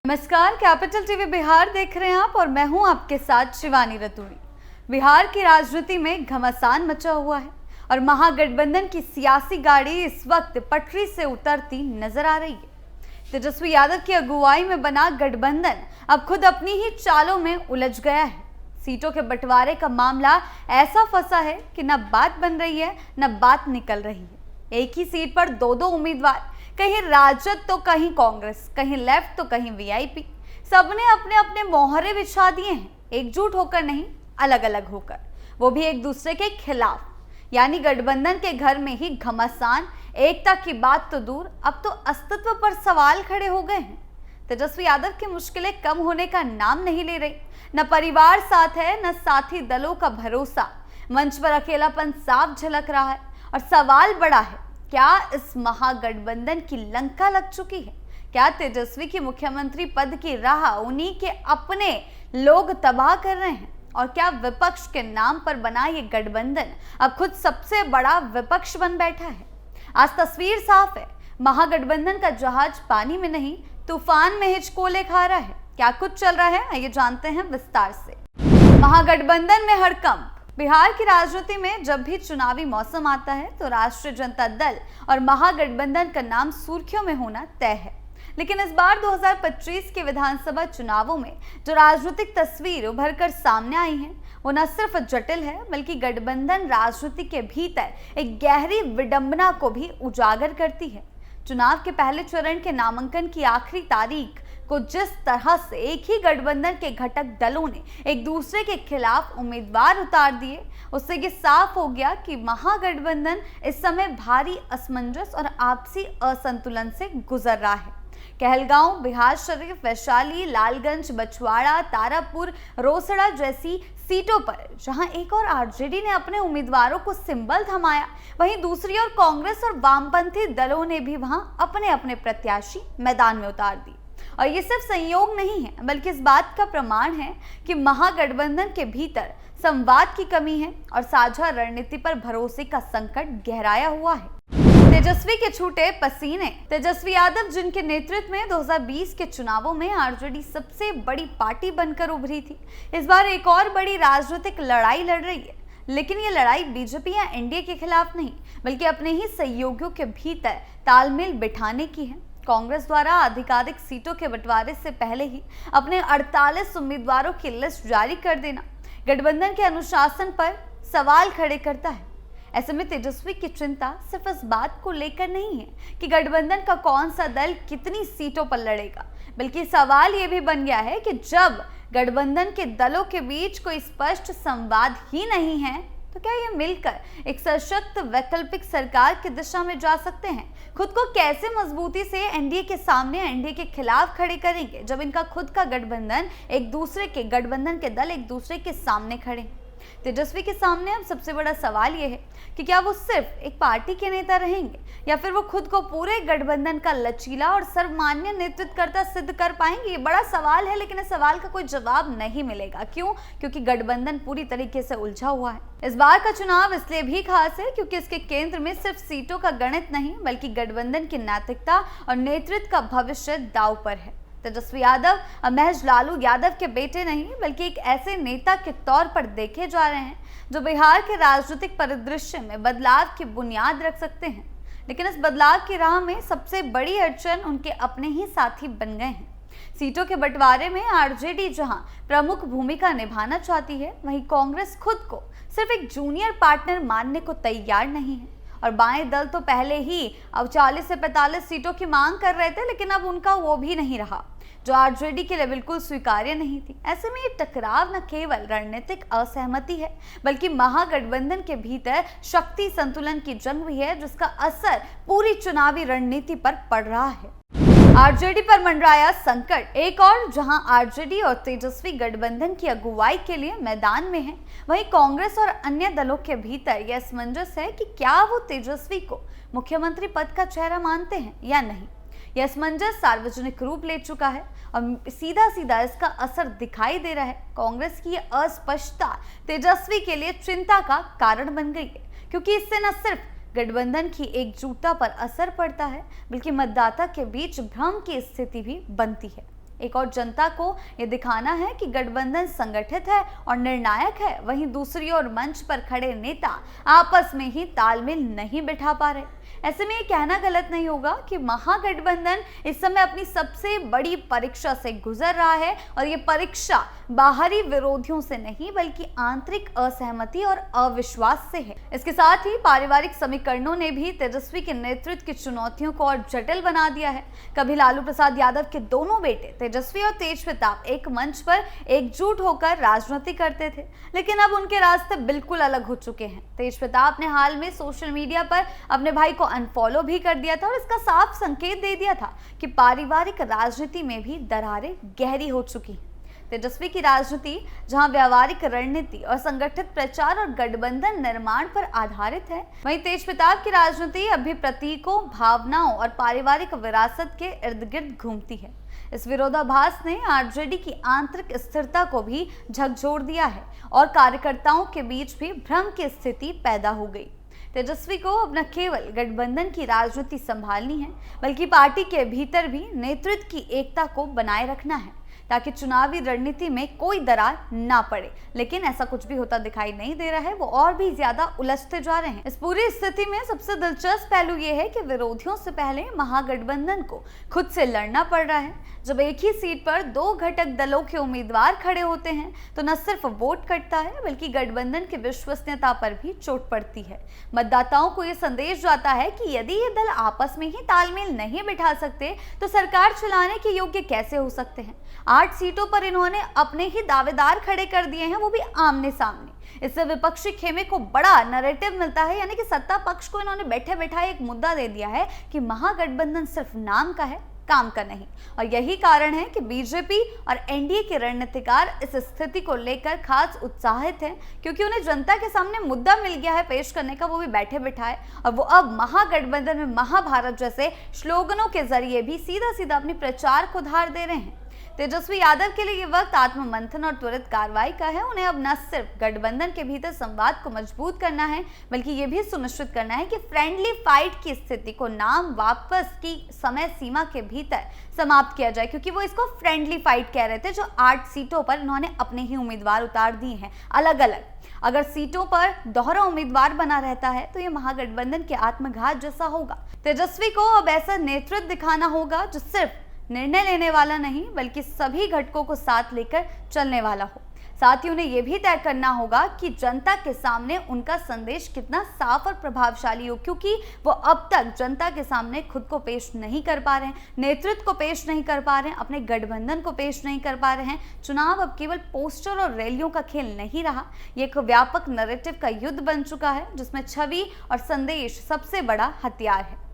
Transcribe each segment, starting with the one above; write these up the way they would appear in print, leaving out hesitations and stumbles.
नमस्कार, capital TV Bihar देख रहे हैं आप और मैं हूं आपके साथ शिवानी रतूड़ी। बिहार की राजनीति में घमासान मचा हुआ है और महागठबंधन की सियासी गाड़ी इस वक्त पटरी से उतरती नजर आ रही है। तेजस्वी यादव की अगुवाई में बना गठबंधन अब खुद अपनी ही चालों में उलझ गया है। सीटों के बंटवारे का मामला ऐसा फंसा है कि न बात बन रही है न बात निकल रही है। एक ही सीट पर दो उम्मीदवार, कहीं राजद तो कहीं कांग्रेस, कहीं लेफ्ट तो कहीं वीआईपी, सबने अपने अपने मोहरे बिछा दिए हैं, एकजुट होकर नहीं, अलग अलग होकर, वो भी एक दूसरे के खिलाफ। यानी गठबंधन के घर में ही घमासान। एकता की बात तो दूर, अब तो अस्तित्व पर सवाल खड़े हो गए हैं। तेजस्वी यादव की मुश्किलें कम होने का नाम नहीं ले रही। न परिवार साथ है, न साथी दलों का भरोसा। मंच पर अकेलापन साफ झलक रहा है और सवाल बड़ा है, क्या इस महागठबंधन की लंका लग चुकी है? क्या तेजस्वी की मुख्यमंत्री पद की राह उन्हीं के अपने लोग तबाह कर रहे हैं? और क्या विपक्ष के नाम पर बना ये गठबंधन अब खुद सबसे बड़ा विपक्ष बन बैठा है? आज तस्वीर साफ है, महागठबंधन का जहाज पानी में नहीं, तूफान में हिचकोले खा रहा है। क्या कुछ चल रहा है, आइए जानते हैं विस्तार से। महागठबंधन में हड़कंप। बिहार की राजनीति में जब भी चुनावी मौसम आता है तो राष्ट्रीय जनता दल और महागठबंधन का नाम सुर्खियों में होना तय है। लेकिन इस बार 2025 के विधानसभा चुनावों में जो राजनीतिक तस्वीर उभर कर सामने आई है वो न सिर्फ जटिल है बल्कि गठबंधन राजनीति के भीतर एक गहरी विडंबना को भी उजागर करती है। चुनाव के पहले चरण के नामांकन की आखिरी तारीख को जिस तरह से एक ही गठबंधन के घटक दलों ने एक दूसरे के खिलाफ उम्मीदवार उतार दिए, उससे ये साफ हो गया कि महागठबंधन इस समय भारी असमंजस और आपसी असंतुलन से गुजर रहा है। कहलगांव, बिहार शरीफ, वैशाली, लालगंज, बछवाड़ा, तारापुर, रोसड़ा जैसी सीटों पर जहां एक और आरजेडी ने अपने उम्मीदवारों को सिंबल थमाया, वहीं दूसरी ओर कांग्रेस और वामपंथी दलों ने भी वहां अपने अपने प्रत्याशी मैदान में उतार दिए। और ये सिर्फ संयोग नहीं है बल्कि इस बात का प्रमाण है कि महागठबंधन के भीतर संवाद की कमी है और साझा रणनीति पर भरोसे का संकट गहराया हुआ है। तेजस्वी के छूटे पसीने। तेजस्वी यादव जिनके नेतृत्व में 2020 के चुनावों में आरजेडी सबसे बड़ी पार्टी बनकर उभरी थी, इस बार एक और बड़ी राजनीतिक लड़ाई लड़ रही है। लेकिन ये लड़ाई बीजेपी या एनडीए के खिलाफ नहीं बल्कि अपने ही सहयोगियों के भीतर तालमेल बिठाने की है। कांग्रेस द्वारा अधिकाधिक सीटों के बंटवारे से पहले ही अपने 48 उम्मीदवारों की लिस्ट जारी कर देना गठबंधन के अनुशासन पर सवाल खड़े करता है। ऐसे में तेजस्वी की चिंता सिर्फ इस बात को लेकर नहीं है कि गठबंधन का कौन सा दल कितनी सीटों पर लड़ेगा, बल्कि सवाल ये भी बन गया है कि जब गठबंधन के दलों के बीच कोई स्पष्ट संवाद ही नहीं है तो क्या ये मिलकर एक सशक्त वैकल्पिक सरकार की दिशा में जा सकते हैं? खुद को कैसे मजबूती से एनडीए के सामने, एनडीए के खिलाफ खड़े करेंगे जब इनका खुद का गठबंधन गठबंधन के दल एक दूसरे के सामने खड़े? तेजस्वी के सामने अब सबसे बड़ा सवाल यह है कि क्या वो सिर्फ एक पार्टी के नेता रहेंगे या फिर वो खुद को पूरे गठबंधन का लचीला और सर्वमान्य नेतृत्वकर्ता सिद्ध कर पाएंगे? ये बड़ा सवाल है, लेकिन इस सवाल का कोई जवाब नहीं मिलेगा। क्यों? क्योंकि गठबंधन पूरी तरीके से उलझा हुआ है। इस बार का चुनाव इसलिए भी खास है क्योंकि इसके केंद्र में सिर्फ सीटों का गणित नहीं बल्कि गठबंधन की नैतिकता और नेतृत्व का भविष्य दांव पर है। तेजस्वी यादव अब महज लालू यादव के बेटे नहीं बल्कि एक ऐसे नेता के तौर पर देखे जा रहे हैं जो बिहार के राजनीतिक परिदृश्य में बदलाव की बुनियाद रख सकते हैं। लेकिन इस बदलाव की राह में सबसे बड़ी अड़चन उनके अपने ही साथी बन गए हैं। सीटों के बंटवारे में आरजेडी जहां प्रमुख भूमिका निभाना चाहती है, वहीं कांग्रेस खुद को सिर्फ एक जूनियर पार्टनर मानने को तैयार नहीं है। और बाएं दल तो पहले ही अब 40 से 45 सीटों की मांग कर रहे थे, लेकिन अब उनका वो भी नहीं रहा, जो आरजेडी के लिए बिल्कुल स्वीकार्य नहीं थी। ऐसे में ये टकराव न केवल रणनीतिक असहमति है बल्कि महागठबंधन के भीतर शक्ति संतुलन की जंग भी है, जिसका असर पूरी चुनावी रणनीति पर पड़ रहा है। आरजेडी पर मंडराया संकट। एक और जहां आरजेडी और तेजस्वी गठबंधन की अगुवाई के लिए मैदान में है, वहीं कांग्रेस और अन्य दलों के भीतर यह असमंजस है कि क्या वो तेजस्वी को मुख्यमंत्री पद का चेहरा मानते हैं या नहीं। यह असमंजस सार्वजनिक रूप ले चुका है और सीधा सीधा इसका असर दिखाई दे रहा है। कांग्रेस की यह अस्पष्टता तेजस्वी के लिए चिंता का कारण बन गई है, क्योंकि इससे न सिर्फ गठबंधन की एकजुटता पर असर पड़ता है बल्कि मतदाता के बीच भ्रम की स्थिति भी बनती है। एक और जनता को ये दिखाना है कि गठबंधन संगठित है और निर्णायक है, वहीं दूसरी ओर मंच पर खड़े नेता आपस में ही तालमेल नहीं बिठा पा रहे। ऐसे में ये कहना गलत नहीं होगा कि महागठबंधन इस समय अपनी सबसे बड़ी परीक्षा से गुजर रहा है और ये परीक्षा बाहरी विरोधियों से नहीं बल्कि आंतरिक असहमति और अविश्वास से है। इसके साथ ही पारिवारिक समीकरणों ने भी तेजस्वी के नेतृत्व की चुनौतियों को और जटिल बना दिया है। कभी लालू प्रसाद यादव के दोनों बेटे तेजस्वी और तेज प्रताप एक मंच पर एकजुट होकर राजनीति करते थे, लेकिन अब उनके रास्ते बिल्कुल अलग हो चुके हैं। तेज प्रताप ने हाल में सोशल मीडिया पर अपने भाई को अनफॉलो भी कर दिया था और इसका साफ संकेत दे दिया था कि पारिवारिक राजनीति में भी दरारें गहरी हो चुकी हैं। तेजस्वी की राजनीति जहां व्यावहारिक रणनीति और संगठित प्रचार और गठबंधन निर्माण पर आधारित है, वहीं तेज प्रताप की राजनीति अभी प्रतीकों, भावनाओं और पारिवारिक विरासत के इर्द गिर्द घूमती है। इस विरोधाभास ने आरजेडी की आंतरिक स्थिरता को भी झकझोर दिया है और कार्यकर्ताओं के बीच भी भ्रम की स्थिति पैदा हो गई। तेजस्वी को अब न केवल गठबंधन की राजनीति संभालनी है बल्कि पार्टी के भीतर भी नेतृत्व की एकता को बनाए रखना है ताकि चुनावी रणनीति में कोई दरार ना पड़े। लेकिन ऐसा कुछ भी होता दिखाई नहीं दे रहा है, वो और भी ज्यादा उलझते जा रहे हैं। इस पूरी स्थिति में सबसे दिलचस्प पहलू ये है कि विरोधियों से पहले महागठबंधन को खुद से लड़ना पड़ रहा है। जब एक ही सीट पर दो घटक दलों के उम्मीदवार खड़े होते हैं तो न सिर्फ वोट कटता है बल्कि गठबंधन की विश्वसनीयता पर भी चोट पड़ती है। मतदाताओं को यह संदेश जाता है कि यदि ये दल आपस में ही तालमेल नहीं बिठा सकते तो सरकार चलाने के योग्य कैसे हो सकते हैं। 8 सीटों पर इन्होंने अपने ही दावेदार खड़े कर दिए हैं, वो भी आमने सामने। इससे विपक्षी खेमे को बड़ा नैरेटिव मिलता है, यानी कि सत्ता पक्ष को इन्होंने बैठे बैठाए एक मुद्दा दे दिया है कि महागठबंधन सिर्फ नाम का है, काम का नहीं। और यही कारण है कि बीजेपी और एनडीए के रणनीतिकार इस स्थिति को लेकर खास उत्साहित हैं, क्योंकि उन्हें जनता के सामने मुद्दा मिल गया है पेश करने का, वो भी बैठे बिठाए। और वो अब महागठबंधन में महाभारत जैसे स्लोगनों के जरिए भी सीधा सीधा अपनी प्रचार को धार दे रहे हैं। तेजस्वी यादव के लिए ये वक्त आत्ममंथन और त्वरित कार्रवाई का है। उन्हें अब न सिर्फ गठबंधन के भीतर संवाद को मजबूत करना है बल्कि ये भी सुनिश्चित करना है कि फ्रेंडली फाइट की स्थिति को नाम वापस की समय सीमा के भीतर समाप्त किया जाए, क्योंकि वो इसको फ्रेंडली फाइट कह रहे थे जो 8 सीटों पर इन्होंने अपने ही उम्मीदवार उतार दिए हैं अलग अलग। अगर सीटों पर दोहरा उम्मीदवार बना रहता है तो ये महागठबंधन के आत्मघात जैसा होगा। तेजस्वी को अब ऐसा नेतृत्व दिखाना होगा जो सिर्फ निर्णय लेने वाला नहीं बल्कि सभी घटकों को साथ लेकर चलने वाला हो। साथ ही उन्हें यह भी तय करना होगा कि जनता के सामने उनका संदेश कितना साफ और प्रभावशाली हो, क्योंकि वो अब तक जनता के सामने खुद को पेश नहीं कर पा रहे हैं, नेतृत्व को पेश नहीं कर पा रहे हैं, अपने गठबंधन को पेश नहीं कर पा रहे हैं। चुनाव अब केवल पोस्टर और रैलियों का खेल नहीं रहा, ये एक व्यापक नैरेटिव का युद्ध बन चुका है जिसमें छवि और संदेश सबसे बड़ा हथियार है।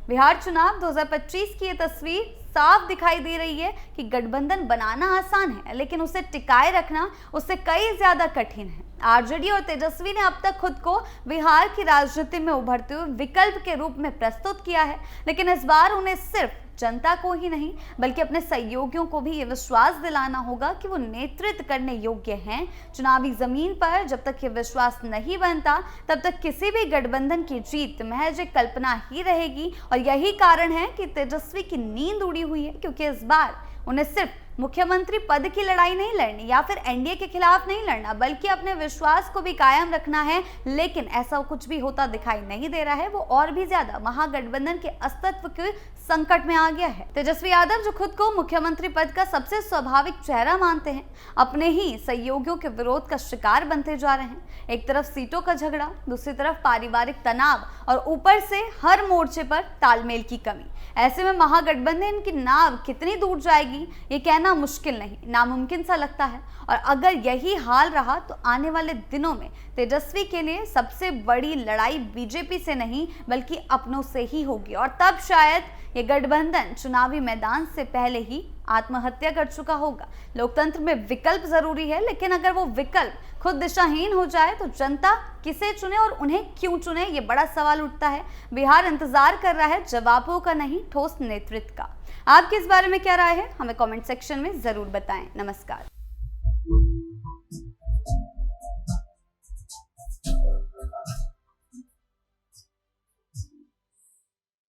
बिहार चुनाव 2025 की ये तस्वीर साफ दिखाई दे रही है कि गठबंधन बनाना आसान है लेकिन उसे टिकाए रखना उससे कई ज्यादा कठिन है। आरजेडी और तेजस्वी ने अब तक खुद को बिहार की राजनीति में उभरते हुए विकल्प के रूप में प्रस्तुत किया है, लेकिन इस बार उन्हें सिर्फ जनता को ही नहीं बल्कि अपने सहयोगियों को भी ये विश्वास दिलाना होगा कि वो नेतृत्व करने योग्य हैं। चुनावी जमीन पर जब तक ये विश्वास नहीं बनता तब तक किसी भी गठबंधन की जीत महज एक कल्पना ही रहेगी। और यही कारण है कि तेजस्वी की नींद उड़ी हुई है, क्योंकि इस बार उन्हें सिर्फ मुख्यमंत्री पद की लड़ाई नहीं लड़नी या फिर एनडीए के खिलाफ नहीं लड़ना बल्कि अपने विश्वास को भी कायम रखना है। लेकिन ऐसा कुछ भी होता दिखाई नहीं दे रहा है, वो और भी ज्यादा महागठबंधन के अस्तित्व के संकट में आ गया है। तेजस्वी यादव जो खुद को मुख्यमंत्री पद का सबसे स्वाभाविक चेहरा मानते हैं, अपने ही सहयोगियों के विरोध का शिकार बनते जा रहे हैं। एक तरफ सीटों का झगड़ा, दूसरी तरफ पारिवारिक तनाव और ऊपर से हर मोर्चे पर तालमेल की कमी। ऐसे में महागठबंधन की नाव कितनी दूर जाएगी ये कहना मुश्किल नहीं, नामुमकिन सा लगता है। और अगर यही हाल रहा तो आने वाले दिनों में तेजस्वी के लिए सबसे बड़ी लड़ाई बीजेपी से नहीं बल्कि अपनों से ही होगी। और तब शायद ये गठबंधन चुनावी मैदान से पहले ही आत्महत्या कर चुका होगा। लोकतंत्र में विकल्प जरूरी है, लेकिन अगर वो विकल्प खुद दिशाहीन हो जाए तो जनता किसे चुने और उन्हें क्यों चुने, ये बड़ा सवाल उठता है। बिहार इंतजार कर रहा है जवाबों का नहीं, ठोस नेतृत्व का। आपकी इस बारे में क्या राय है, हमें कमेंट सेक्शन में जरूर बताएं। नमस्कार।